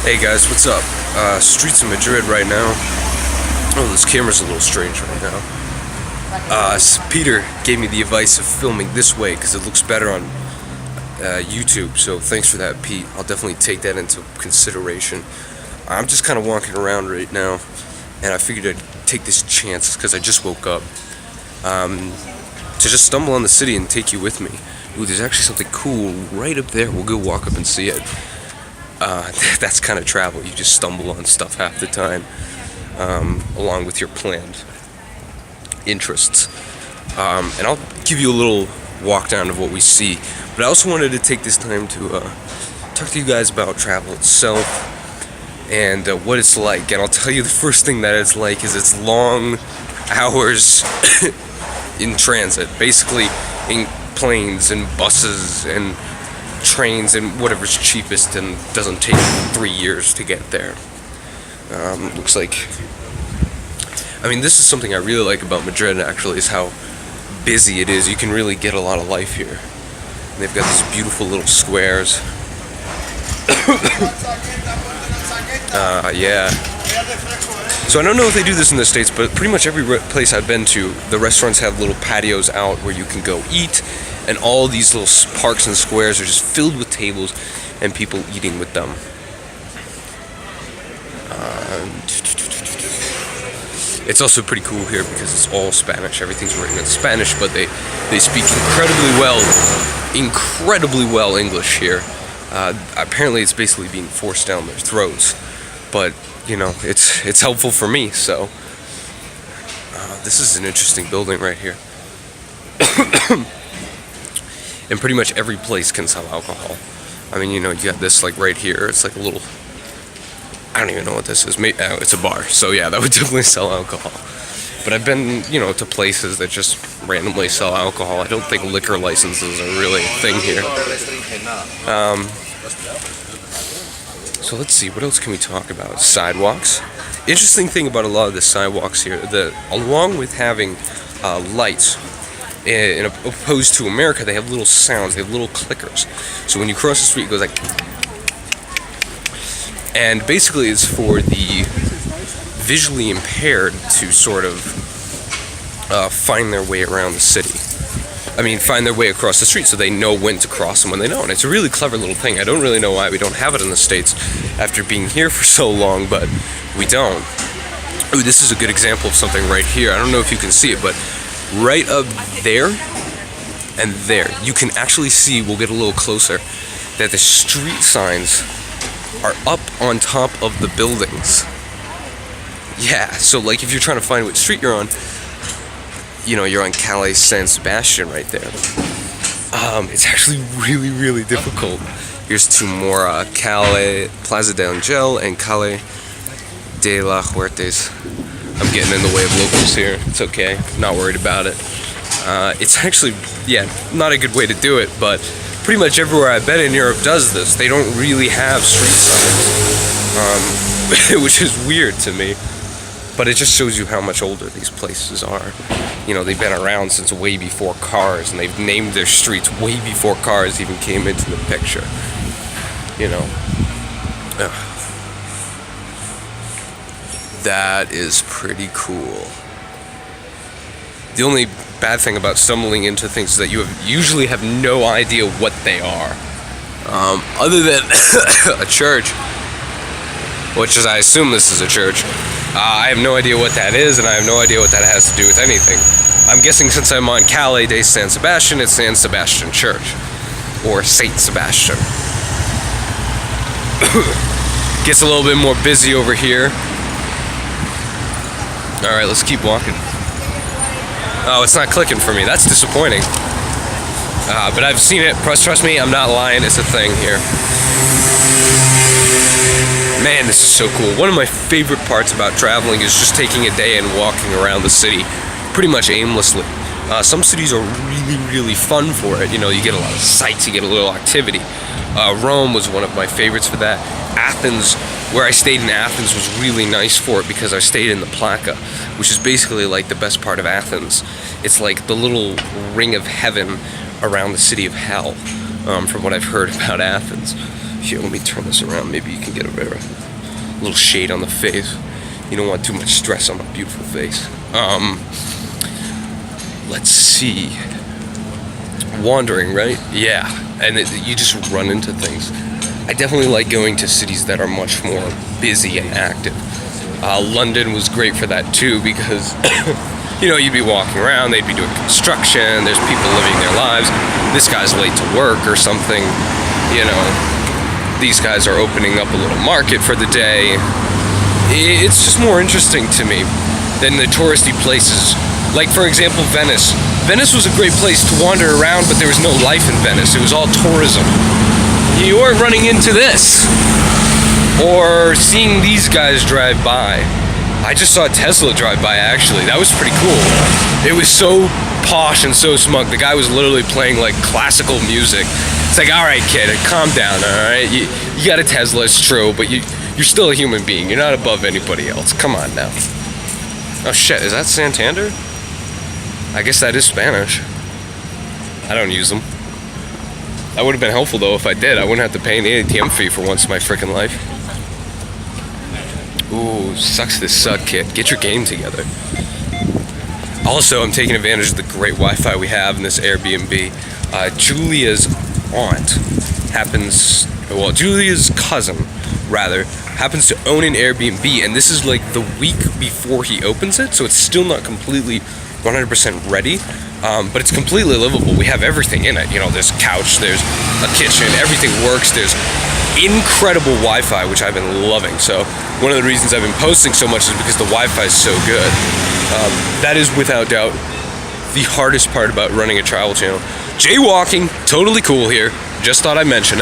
Hey guys, what's up? Streets of Madrid right now. Oh, this camera's a little strange right now. Peter gave me the advice of filming this way because it looks better on YouTube, so thanks for that, Pete. I'll definitely take that into consideration. I'm just kind of walking around right now, and I figured I'd take this chance because I just woke up to just stumble on the city and take you with me. Ooh, there's actually something cool right up there. We'll go walk up and see it. That's kind of travel. You just stumble on stuff half the time, along with your planned interests. And I'll give you a little walk down of what we see. But I also wanted to take this time to talk to you guys about travel itself and what it's like. And I'll tell you the first thing that it's like is it's long hours in transit, basically in planes and buses and trains and whatever's cheapest and doesn't take 3 years to get there. Looks like, I mean, this is something I really like about Madrid actually, is how busy it is. You can really get a lot of life here. And they've got these beautiful little squares. Yeah. So I don't know if they do this in the States, but pretty much every place I've been to, the restaurants have little patios out where you can go eat, and all these little parks and squares are just filled with tables and people eating with them. It's also pretty cool here because it's all Spanish. Everything's written in Spanish, but they speak incredibly well English here. Apparently it's basically being forced down their throats, but you know, it's helpful for me. So this is an interesting building right here. And pretty much every place can sell alcohol. I mean, you know, you got this like right here. It's like a little, I don't even know what this is. Maybe, it's a bar. So yeah, that would definitely sell alcohol. But I've been, you know, to places that just randomly sell alcohol. I don't think liquor licenses are really a thing here. So let's see, what else can we talk about? Sidewalks. Interesting thing about a lot of the sidewalks here, along with having lights, in opposed to America, they have little sounds, they have little clickers. So when you cross the street, it goes like, and basically it's for the visually impaired to sort of find their way around the city. I mean, find their way across the street so they know when to cross and when they don't. It's a really clever little thing. I don't really know why we don't have it in the States after being here for so long, but we don't. Ooh, this is a good example of something right here. I don't know if you can see it, but right up there and there, you can actually see, we'll get a little closer, that the street signs are up on top of the buildings. Yeah, so like if you're trying to find what street you're on, you know, you're on Calle San Sebastian right there. It's actually really difficult. Here's two more, Calle Plaza de Angel and Calle de la Huertes. I'm getting in the way of locals here. It's okay, not worried about it. It's actually, yeah, not a good way to do it, but pretty much everywhere I've been in Europe does this. They don't really have street signs, which is weird to me. But it just shows you how much older these places are. You know, they've been around since way before cars, and they've named their streets way before cars even came into the picture. You know. That is pretty cool. The only bad thing about stumbling into things is that you usually have no idea what they are. Other than a church, which is, I assume this is a church. I have no idea what that is, and I have no idea what that has to do with anything. I'm guessing since I'm on Calle de San Sebastian, it's San Sebastian Church. Or Saint Sebastian. Gets a little bit more busy over here. Alright, let's keep walking. Oh, it's not clicking for me. That's disappointing. But I've seen it. Trust me, I'm not lying. It's a thing here. Man, this is so cool. One of my favorite parts about traveling is just taking a day and walking around the city pretty much aimlessly. Some cities are really fun for it. You know, you get a lot of sights, you get a little activity. Rome was one of my favorites for that. Athens, where I stayed in Athens, was really nice for it because I stayed in the Plaka, which is basically like the best part of Athens. It's like the little ring of heaven around the city of hell, from what I've heard about Athens. Here, let me turn this around. Maybe you can get a little shade on the face. You don't want too much stress on my beautiful face. Let's see. Wandering, right? Yeah. And you just run into things. I definitely like going to cities that are much more busy and active. London was great for that too, because you'd be walking around, they'd be doing construction, there's people living their lives. This guy's late to work or something, these guys are opening up a little market for the day. It's just more interesting to me than the touristy places. Like, for example, Venice. Venice was a great place to wander around, but there was no life in Venice. It was all tourism. You weren't running into this or seeing these guys drive by. I just saw a Tesla drive by, actually. That was pretty cool. It was so posh and so smug. The guy was literally playing like classical music. It's like, all right, kid, calm down, all right? You got a Tesla, it's true, but you're still a human being. You're not above anybody else. Come on now. Oh shit, is that Santander? I guess that is Spanish. I don't use them. That would have been helpful though if I did. I wouldn't have to pay an ATM fee for once in my freaking life. Ooh, sucks this suck, kid. Get your game together. Also, I'm taking advantage of the great Wi-Fi we have in this Airbnb. Julia's cousin, happens to own an Airbnb, and this is like the week before he opens it, so it's still not completely 100% ready, but it's completely livable. We have everything in it. There's a couch, there's a kitchen, everything works. There's incredible Wi-Fi, which I've been loving. So one of the reasons I've been posting so much is because the Wi-Fi is so good. That is without doubt the hardest part about running a travel channel. Jaywalking, totally cool here. Just thought I'd mention it.